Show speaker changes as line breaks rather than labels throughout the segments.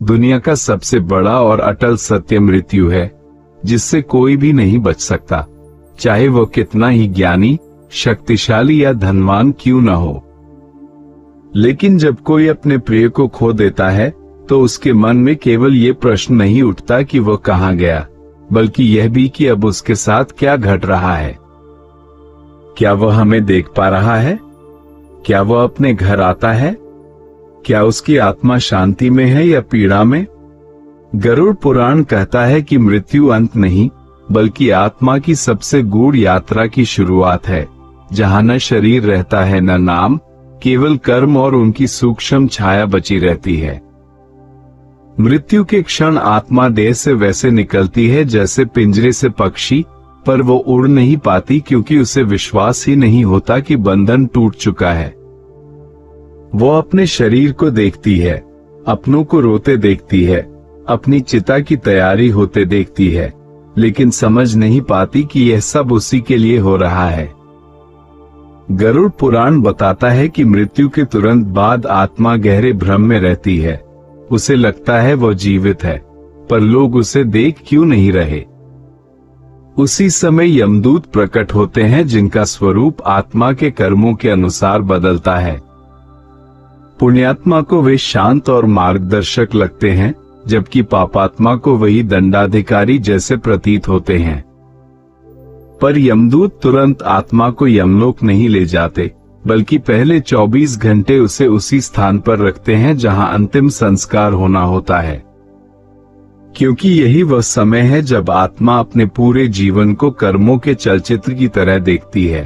दुनिया का सबसे बड़ा और अटल सत्य मृत्यु है, जिससे कोई भी नहीं बच सकता, चाहे वो कितना ही ज्ञानी, शक्तिशाली या धनवान क्यों न हो। लेकिन जब कोई अपने प्रिय को खो देता है तो उसके मन में केवल ये प्रश्न नहीं उठता कि वो कहाँ गया, बल्कि यह भी कि अब उसके साथ क्या घट रहा है। क्या वह हमें देख पा रहा है? क्या वह अपने घर आता है? क्या उसकी आत्मा शांति में है या पीड़ा में? गरुड़ पुराण कहता है कि मृत्यु अंत नहीं, बल्कि आत्मा की सबसे गूढ़ यात्रा की शुरुआत है, जहां न शरीर रहता है न नाम, केवल कर्म और उनकी सूक्ष्म छाया बची रहती है। मृत्यु के क्षण आत्मा देह से वैसे निकलती है जैसे पिंजरे से पक्षी, पर वो उड़ नहीं पाती क्योंकि उसे विश्वास ही नहीं होता कि बंधन टूट चुका है। वो अपने शरीर को देखती है, अपनों को रोते देखती है, अपनी चिता की तैयारी होते देखती है, लेकिन समझ नहीं पाती कि यह सब उसी के लिए हो रहा है। गरुड़ पुराण बताता है कि मृत्यु के तुरंत बाद आत्मा गहरे भ्रम में रहती है। उसे लगता है वो जीवित है, पर लोग उसे देख क्यों नहीं रहे। उसी समय यमदूत प्रकट होते हैं, जिनका स्वरूप आत्मा के कर्मों के अनुसार बदलता है। पुण्यात्मा को वे शांत और मार्गदर्शक लगते हैं, जबकि पापात्मा को वही दंडाधिकारी जैसे प्रतीत होते हैं। पर यमदूत तुरंत आत्मा को यमलोक नहीं ले जाते, बल्कि पहले 24 घंटे उसे उसी स्थान पर रखते हैं जहां अंतिम संस्कार होना होता है, क्योंकि यही वह समय है जब आत्मा अपने पूरे जीवन को कर्मों के चलचित्र की तरह देखती है।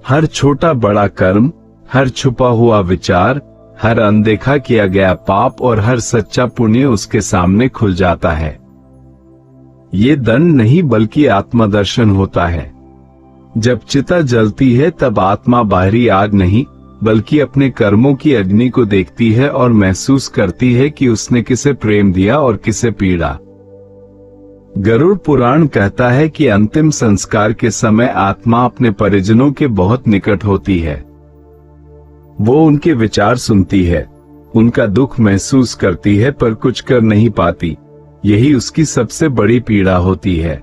हर छोटा बड़ा कर्म, हर छुपा हुआ विचार, हर अनदेखा किया गया पाप और हर सच्चा पुण्य उसके सामने खुल जाता है। ये दंड नहीं बल्कि आत्मदर्शन होता है। जब चिता जलती है तब आत्मा बाहरी आग नहीं, बल्कि अपने कर्मों की अग्नि को देखती है और महसूस करती है कि उसने किसे प्रेम दिया और किसे पीड़ा। गरुड़ पुराण कहता है कि अंतिम संस्कार के समय आत्मा अपने परिजनों के बहुत निकट होती है। वो उनके विचार सुनती है, उनका दुख महसूस करती है, पर कुछ कर नहीं पाती। यही उसकी सबसे बड़ी पीड़ा होती है।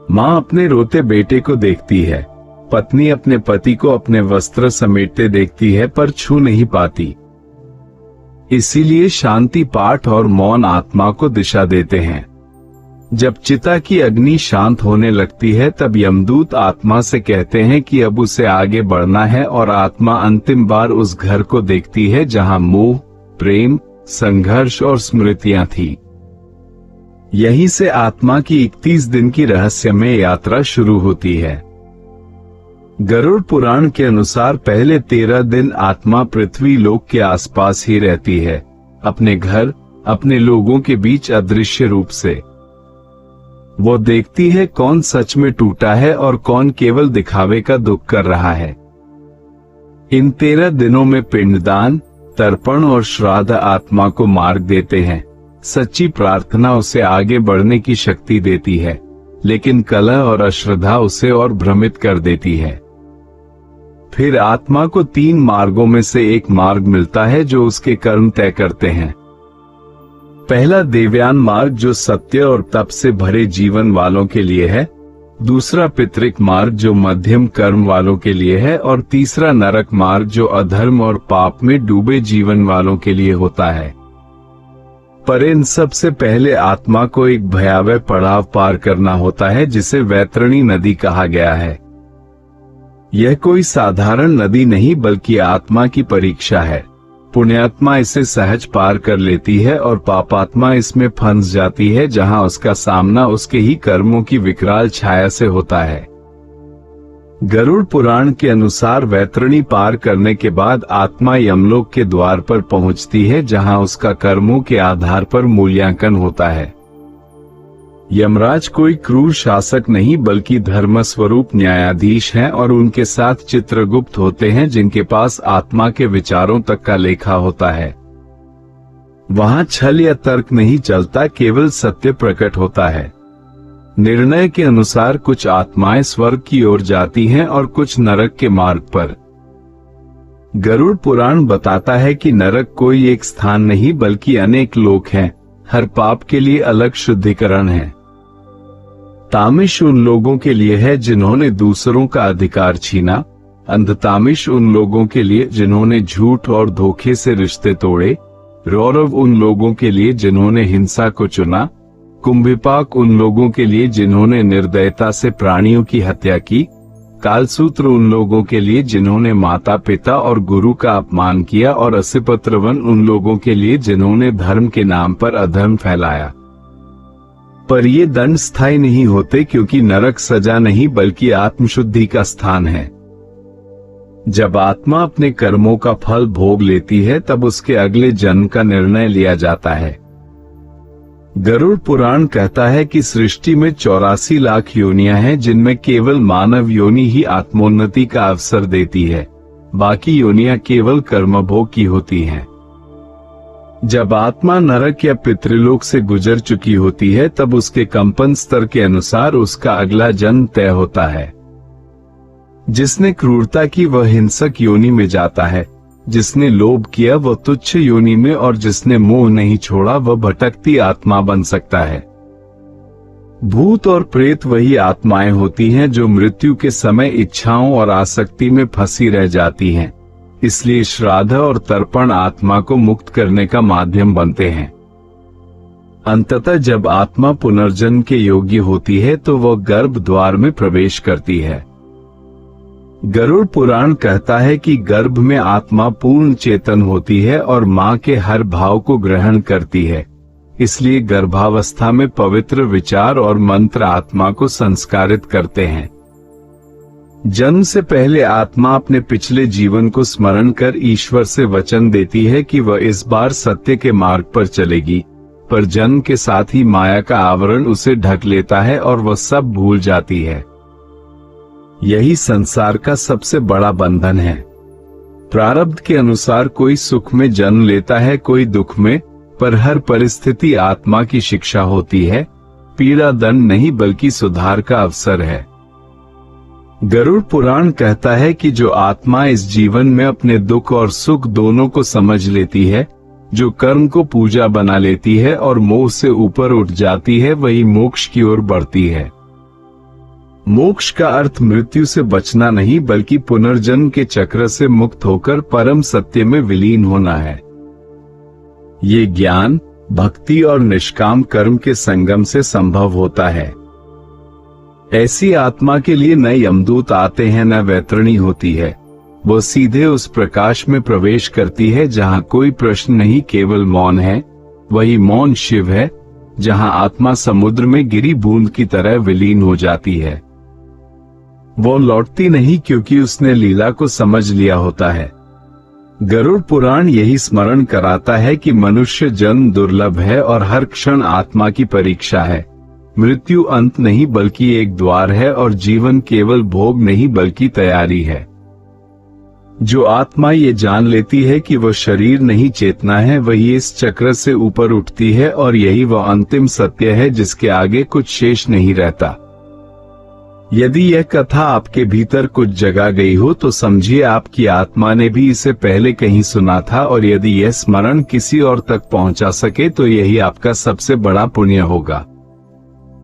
माँ अपने रोते बेटे को देखती है, पत्नी अपने पति को अपने वस्त्र समेटते देखती है, पर छू नहीं पाती। इसीलिए शांति पाठ और मौन आत्मा को दिशा देते हैं। जब चिता की अग्नि शांत होने लगती है तब यमदूत आत्मा से कहते हैं कि अब उसे आगे बढ़ना है, और आत्मा अंतिम बार उस घर को देखती है जहां मोह, प्रेम, संघर्ष और स्मृतियां थी। यहीं से आत्मा की 31 दिन की रहस्यमय यात्रा शुरू होती है। गरुड़ पुराण के अनुसार पहले 13 दिन आत्मा पृथ्वी लोक के आसपास ही रहती है, अपने घर, अपने लोगों के बीच अदृश्य रूप से। वो देखती है कौन सच में टूटा है और कौन केवल दिखावे का दुख कर रहा है। इन 13 दिनों में पिंडदान, तर्पण और श्राद्ध आत्मा को मार्ग देते हैं। सच्ची प्रार्थना उसे आगे बढ़ने की शक्ति देती है, लेकिन कलह और अश्रद्धा उसे और भ्रमित कर देती है। फिर आत्मा को 3 मार्गों में से एक मार्ग मिलता है जो उसके कर्म तय करते हैं। पहला देवयान मार्ग जो सत्य और तप से भरे जीवन वालों के लिए है, दूसरा पितृक मार्ग जो मध्यम कर्म वालों के लिए है, और तीसरा नरक मार्ग जो अधर्म और पाप में डूबे जीवन वालों के लिए होता है। पर इन सबसे पहले आत्मा को एक भयावह पड़ाव पार करना होता है, जिसे वैतरणी नदी कहा गया है। यह कोई साधारण नदी नहीं बल्कि आत्मा की परीक्षा है। पुण्यात्मा इसे सहज पार कर लेती है और पापात्मा इसमें फंस जाती है, जहां उसका सामना उसके ही कर्मों की विकराल छाया से होता है। गरुड़ पुराण के अनुसार वैतरणी पार करने के बाद आत्मा यमलोक के द्वार पर पहुंचती है, जहां उसका कर्मों के आधार पर मूल्यांकन होता है। यमराज कोई क्रूर शासक नहीं बल्कि धर्मस्वरूप न्यायाधीश हैं, और उनके साथ चित्रगुप्त होते हैं, जिनके पास आत्मा के विचारों तक का लेखा होता है। वहां छल या तर्क नहीं चलता, केवल सत्य प्रकट होता है। निर्णय के अनुसार कुछ आत्माएं स्वर्ग की ओर जाती हैं और कुछ नरक के मार्ग पर। गरुड़ पुराण बताता है कि नरक कोई एक स्थान नहीं बल्कि अनेक लोक हैं, हर पाप के लिए अलग शुद्धिकरण है। तामिश उन लोगों के लिए है जिन्होंने दूसरों का अधिकार छीना, अंधतामिश उन लोगों के लिए जिन्होंने झूठ और धोखे से रिश्ते तोड़े, रौरव उन लोगों के लिए जिन्होंने हिंसा को चुना, कुंभिपाक उन लोगों के लिए जिन्होंने निर्दयता से प्राणियों की हत्या की, कालसूत्र उन लोगों के लिए जिन्होंने माता पिता और गुरु का अपमान किया, और असिपत्रवन उन लोगों के लिए जिन्होंने धर्म के नाम पर अधर्म फैलाया। पर ये दंड स्थायी नहीं होते, क्योंकि नरक सजा नहीं बल्कि आत्मशुद्धि का स्थान है। जब आत्मा अपने कर्मों का फल भोग लेती है तब उसके अगले जन्म का निर्णय लिया जाता है। गरुड़ पुराण कहता है कि सृष्टि में 84 लाख योनियां हैं, जिनमें केवल मानव योनि ही आत्मोन्नति का अवसर देती है, बाकी योनियां केवल कर्मभोग की होती हैं। जब आत्मा नरक या पितृलोक से गुजर चुकी होती है तब उसके कंपन स्तर के अनुसार उसका अगला जन्म तय होता है। जिसने क्रूरता की वह हिंसक योनि में जाता है, जिसने लोभ किया वह तुच्छ योनि में, और जिसने मोह नहीं छोड़ा वह भटकती आत्मा बन सकता है। भूत और प्रेत वही आत्माएं होती हैं जो मृत्यु के समय इच्छाओं और आसक्ति में फंसी रह जाती हैं, इसलिए श्राद्ध और तर्पण आत्मा को मुक्त करने का माध्यम बनते हैं। अंततः जब आत्मा पुनर्जन्म के योग्य होती है तो वह गर्भ द्वार में प्रवेश करती है। गरुड़ पुराण कहता है कि गर्भ में आत्मा पूर्ण चेतन होती है और मां के हर भाव को ग्रहण करती है, इसलिए गर्भावस्था में पवित्र विचार और मंत्र आत्मा को संस्कारित करते हैं। जन्म से पहले आत्मा अपने पिछले जीवन को स्मरण कर ईश्वर से वचन देती है कि वह इस बार सत्य के मार्ग पर चलेगी, पर जन्म के साथ ही माया का आवरण उसे ढक लेता है और वह सब भूल जाती है। यही संसार का सबसे बड़ा बंधन है। प्रारब्ध के अनुसार कोई सुख में जन्म लेता है, कोई दुख में, पर हर परिस्थिति आत्मा की शिक्षा होती है, पीड़ा दंड नहीं बल्कि सुधार का अवसर है। गरुड़ पुराण कहता है कि जो आत्मा इस जीवन में अपने दुख और सुख दोनों को समझ लेती है, जो कर्म को पूजा बना लेती है और मोह से ऊपर उठ जाती है, वही मोक्ष की ओर बढ़ती है। मोक्ष का अर्थ मृत्यु से बचना नहीं बल्कि पुनर्जन्म के चक्र से मुक्त होकर परम सत्य में विलीन होना है। ये ज्ञान, भक्ति और निष्काम कर्म के संगम से संभव होता है। ऐसी आत्मा के लिए न यमदूत आते हैं न वैतरणी होती है, वो सीधे उस प्रकाश में प्रवेश करती है जहां कोई प्रश्न नहीं, केवल मौन है। वही मौन शिव है, जहां आत्मा समुद्र में गिरी बूंद की तरह विलीन हो जाती है। वो लौटती नहीं क्योंकि उसने लीला को समझ लिया होता है। गरुड़ पुराण यही स्मरण कराता है कि मनुष्य जन्म दुर्लभ है और हर क्षण आत्मा की परीक्षा है। मृत्यु अंत नहीं बल्कि एक द्वार है, और जीवन केवल भोग नहीं बल्कि तैयारी है। जो आत्मा ये जान लेती है कि वह शरीर नहीं चेतना है, वही इस चक्र से ऊपर उठती है, और यही वह अंतिम सत्य है जिसके आगे कुछ शेष नहीं रहता। यदि यह कथा आपके भीतर कुछ जगा गई हो तो समझिए आपकी आत्मा ने भी इसे पहले कहीं सुना था, और यदि यह स्मरण किसी और तक पहुंचा सके तो यही आपका सबसे बड़ा पुण्य होगा।